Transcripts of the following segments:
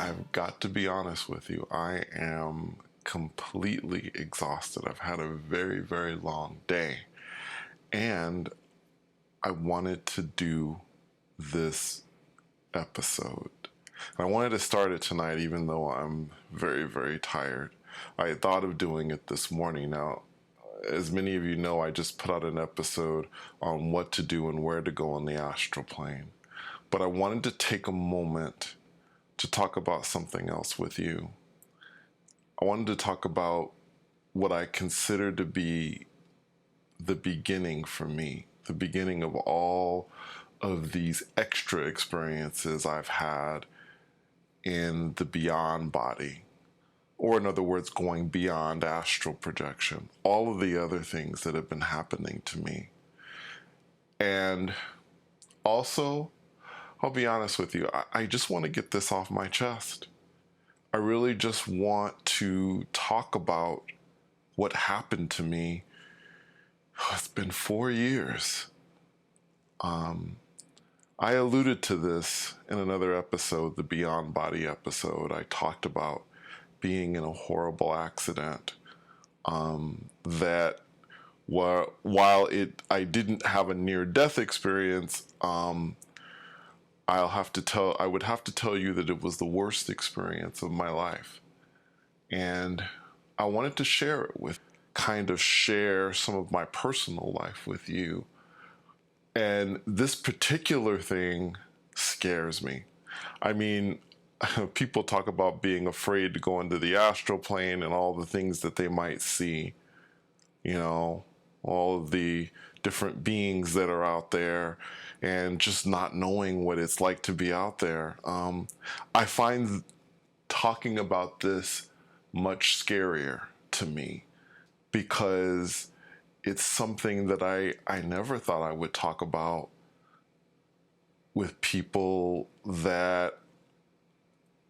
I've got to be honest with you. I am completely exhausted. I've had a very, very long day. And I wanted to do this episode. I wanted to start it tonight, even though I'm very, very tired. I had thought of doing it this morning. Now, as many of you know, I just put out an episode on what to do and where to go on the astral plane. But I wanted to take a moment to talk about something else with you. I wanted to talk about what I consider to be the beginning for me, the beginning of all of these extra experiences I've had in the beyond body, or in other words, going beyond astral projection, all of the other things that have been happening to me. And also, I'll be honest with you, I just want to get this off my chest. I really just want to talk about what happened to me. It's been 4 years. I alluded to this in another episode, the Beyond Body episode. I talked about being in a horrible accident that while I didn't have a near-death experience, I would have to tell you that it was the worst experience of my life. And I wanted to share share some of my personal life with you. And this particular thing scares me. I mean, people talk about being afraid to go into the astral plane and all the things that they might see, all of the different beings that are out there, and just not knowing what it's like to be out there. I find talking about this much scarier to me because it's something that I never thought I would talk about with people that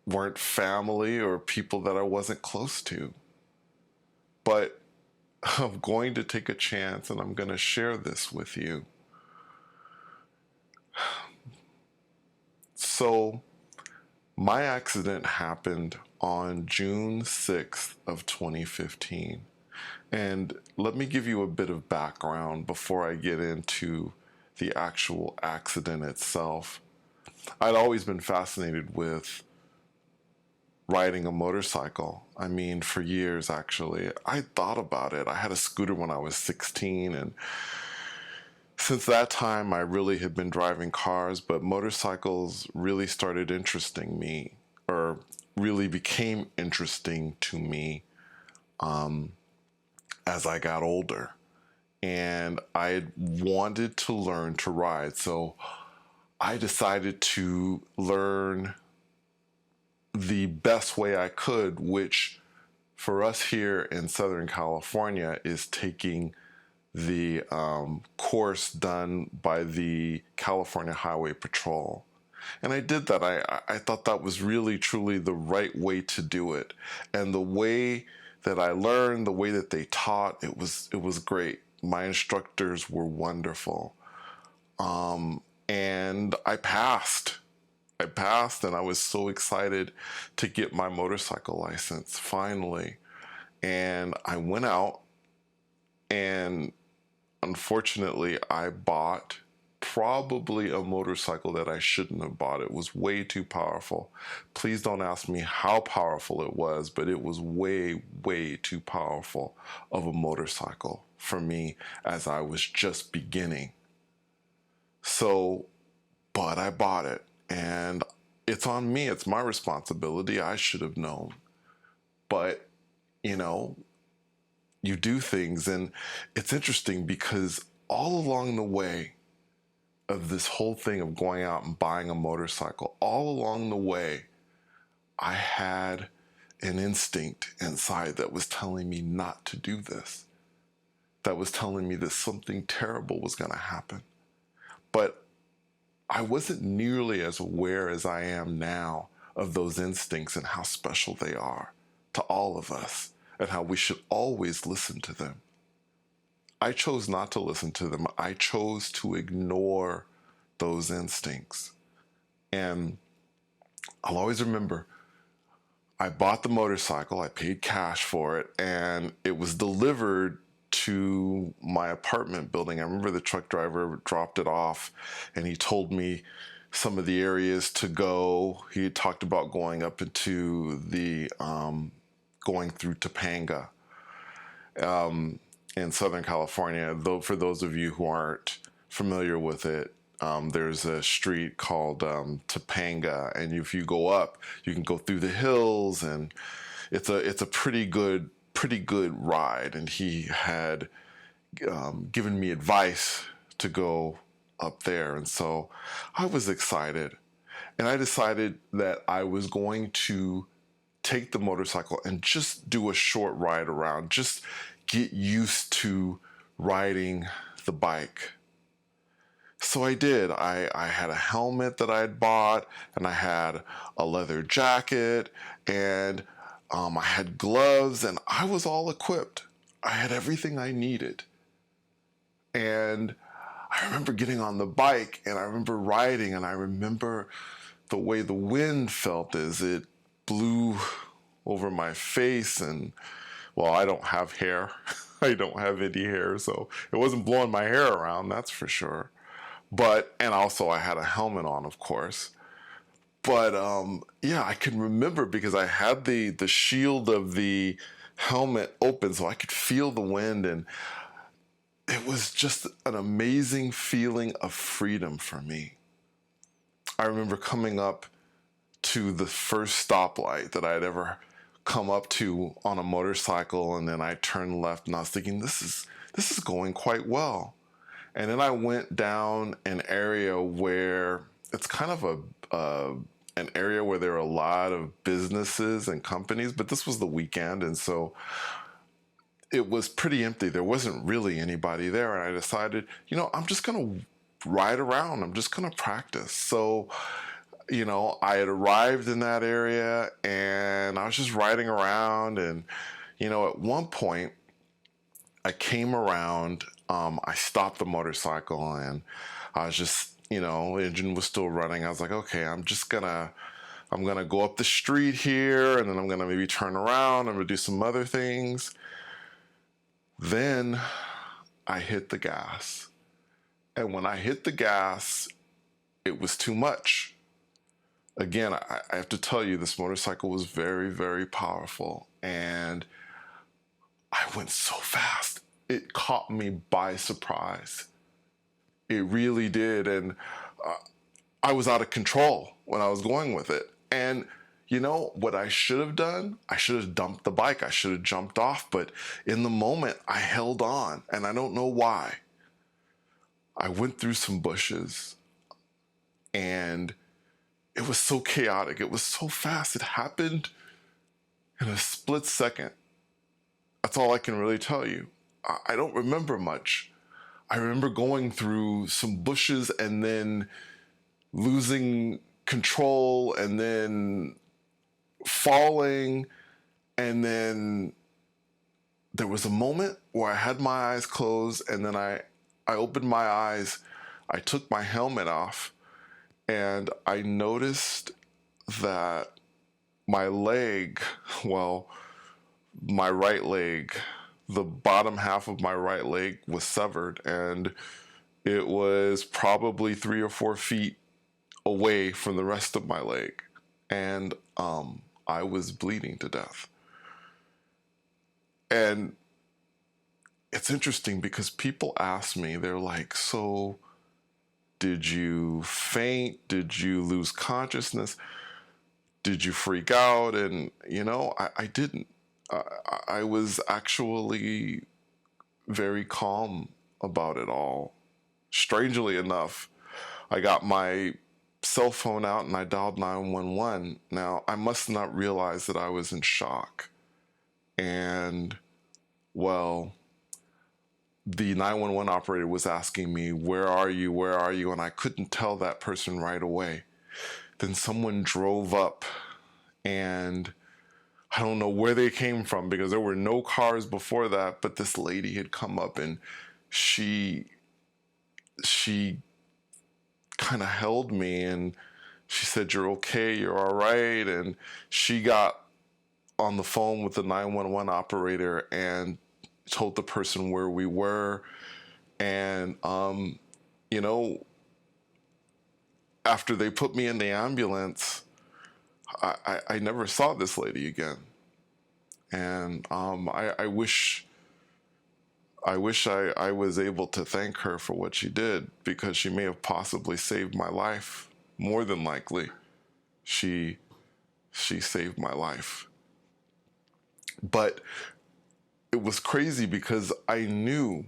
weren't family or people that I wasn't close to. But I'm going to take a chance and I'm going to share this with you. So, my accident happened on June 6th of 2015. And let me give you a bit of background before I get into the actual accident itself. I'd always been fascinated with riding a motorcycle. I mean, for years, actually. I thought about it. I had a scooter when I was 16, and since that time, I really had been driving cars, but motorcycles really started interesting me, or really became interesting to me as I got older. And I wanted to learn to ride, so I decided to learn the best way I could, which for us here in Southern California is taking the course done by the California Highway Patrol. And I did that. I thought that was really, truly the right way to do it. And the way that I learned, the way that they taught, it was great. My instructors were wonderful. And I passed. And I was so excited to get my motorcycle license finally. And I went out, and unfortunately I bought probably a motorcycle that I shouldn't have bought. It was way too powerful. Please don't ask me how powerful it was, but it was way, way too powerful of a motorcycle for me as I was just beginning. But I bought it. And it's on me. It's my responsibility. I should have known. But, you do things. And it's interesting because all along the way of this whole thing of going out and buying a motorcycle, all along the way, I had an instinct inside that was telling me not to do this. That was telling me that something terrible was going to happen. But I wasn't nearly as aware as I am now of those instincts and how special they are to all of us and how we should always listen to them. I chose not to listen to them. I chose to ignore those instincts. And I'll always remember I bought the motorcycle, I paid cash for it, and it was delivered to my apartment building. I remember the truck driver dropped it off and he told me some of the areas to go. He had talked about going up into going through Topanga in Southern California. Though, for those of you who aren't familiar with it, there's a street called Topanga, and if you go up, you can go through the hills, and it's a pretty good ride. And he had given me advice to go up there, and so I was excited, and I decided that I was going to take the motorcycle and just do a short ride around, just get used to riding the bike. So I did. I had a helmet that I had bought, and I had a leather jacket, and I had gloves, and I was all equipped. I had everything I needed. And I remember getting on the bike, and I remember riding, and I remember the way the wind felt as it blew over my face. And well, I don't have hair. I don't have any hair, so it wasn't blowing my hair around, that's for sure. But, and also I had a helmet on, of course. But yeah, I can remember because I had the shield of the helmet open so I could feel the wind, and it was just an amazing feeling of freedom for me. I remember coming up to the first stoplight that I had ever come up to on a motorcycle, and then I turned left, and I was thinking, this is going quite well. And then I went down an area where it's kind of an area where there are a lot of businesses and companies, but this was the weekend, and so it was pretty empty. There wasn't really anybody there, and I decided, I'm just gonna ride around. I'm just gonna practice. So, I had arrived in that area, and I was just riding around, and at one point, I came around. I stopped the motorcycle, and I was just, engine was still running. I was like, okay, I'm gonna go up the street here, and then I'm gonna maybe turn around. I'm gonna do some other things. Then I hit the gas, and when I hit the gas, it was too much. Again, I have to tell you, this motorcycle was very, very powerful, and I went so fast. It caught me by surprise. It really did, and I was out of control when I was going with it. And what I should have done? I should have dumped the bike. I should have jumped off, but in the moment, I held on, and I don't know why. I went through some bushes, and it was so chaotic. It was so fast. It happened in a split second. That's all I can really tell you. I don't remember much. I remember going through some bushes and then losing control and then falling. And then there was a moment where I had my eyes closed, and then I opened my eyes. I took my helmet off, and I noticed that my leg, well, my right leg, the bottom half of my right leg was severed, and it was probably 3 or 4 feet away from the rest of my leg. And I was bleeding to death. And it's interesting because people ask me, they're like, so did you faint? Did you lose consciousness? Did you freak out? And, I didn't. I was actually very calm about it all. Strangely enough, I got my cell phone out and I dialed 911. Now, I must not realize that I was in shock. And, well, the 911 operator was asking me, where are you? Where are you? And I couldn't tell that person right away. Then someone drove up, and I don't know where they came from because there were no cars before that, but this lady had come up, and she kind of held me, and she said, you're okay, you're all right. And she got on the phone with the 911 operator and told the person where we were. And, you know, after they put me in the ambulance, I never saw this lady again. And I wish I was able to thank her for what she did, because she may have possibly saved my life. More than likely, she saved my life. But it was crazy because I knew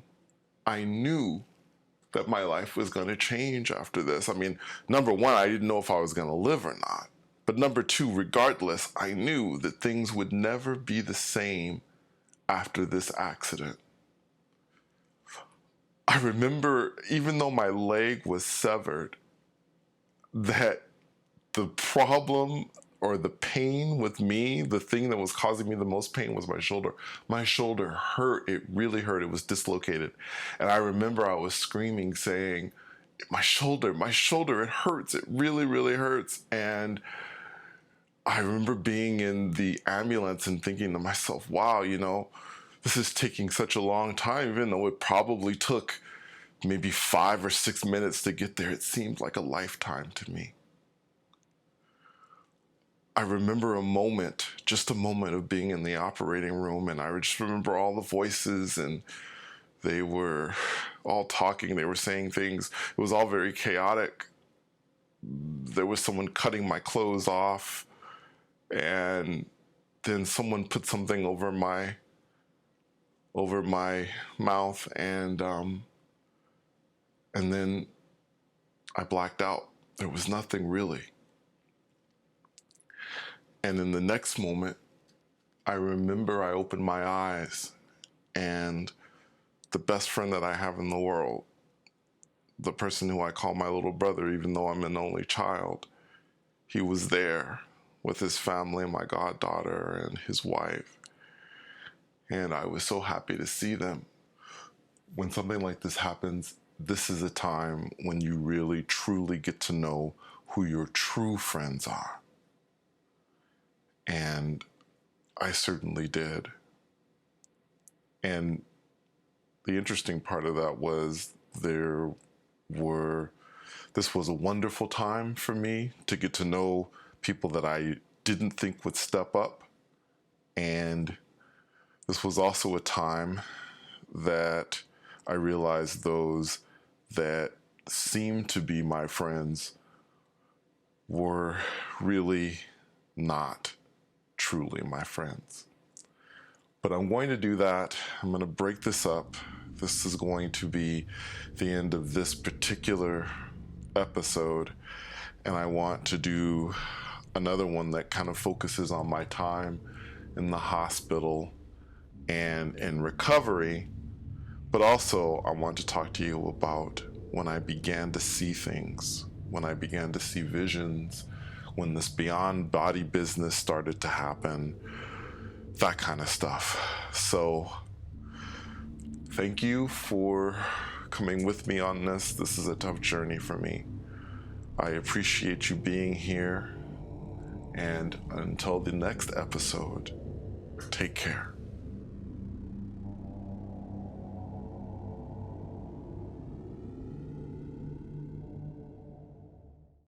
that my life was going to change after this. I mean, number one, I didn't know if I was going to live or not. But number two, regardless, I knew that things would never be the same after this accident. I remember, even though my leg was severed, that the problem or the pain with me, the thing that was causing me the most pain, was my shoulder. My shoulder hurt. It really hurt. It was dislocated. And I remember I was screaming, saying, my shoulder, it hurts. It really, really hurts. And I remember being in the ambulance and thinking to myself, wow, you know, this is taking such a long time, even though it probably took maybe 5 or 6 minutes to get there. It seemed like a lifetime to me. I remember just a moment of being in the operating room, and I just remember all the voices, and they were all talking, they were saying things. It was all very chaotic. There was someone cutting my clothes off, and then someone put something over my mouth, and then I blacked out. There was nothing really. And in the next moment, I remember I opened my eyes, and the best friend that I have in the world, the person who I call my little brother, even though I'm an only child, he was there with his family, my goddaughter and his wife. And I was so happy to see them. When something like this happens, this is a time when you really, truly get to know who your true friends are. And I certainly did. And the interesting part of that was this was a wonderful time for me to get to know people that I didn't think would step up. And this was also a time that I realized those that seemed to be my friends were really not truly my friends. But I'm going to do that. I'm going to break this up. This is going to be the end of this particular episode, and I want to do another one that kind of focuses on my time in the hospital and in recovery. But also I want to talk to you about when I began to see things, when I began to see visions, when this beyond body business started to happen, that kind of stuff. So thank you for coming with me on this. This is a tough journey for me. I appreciate you being here. And until the next episode, take care.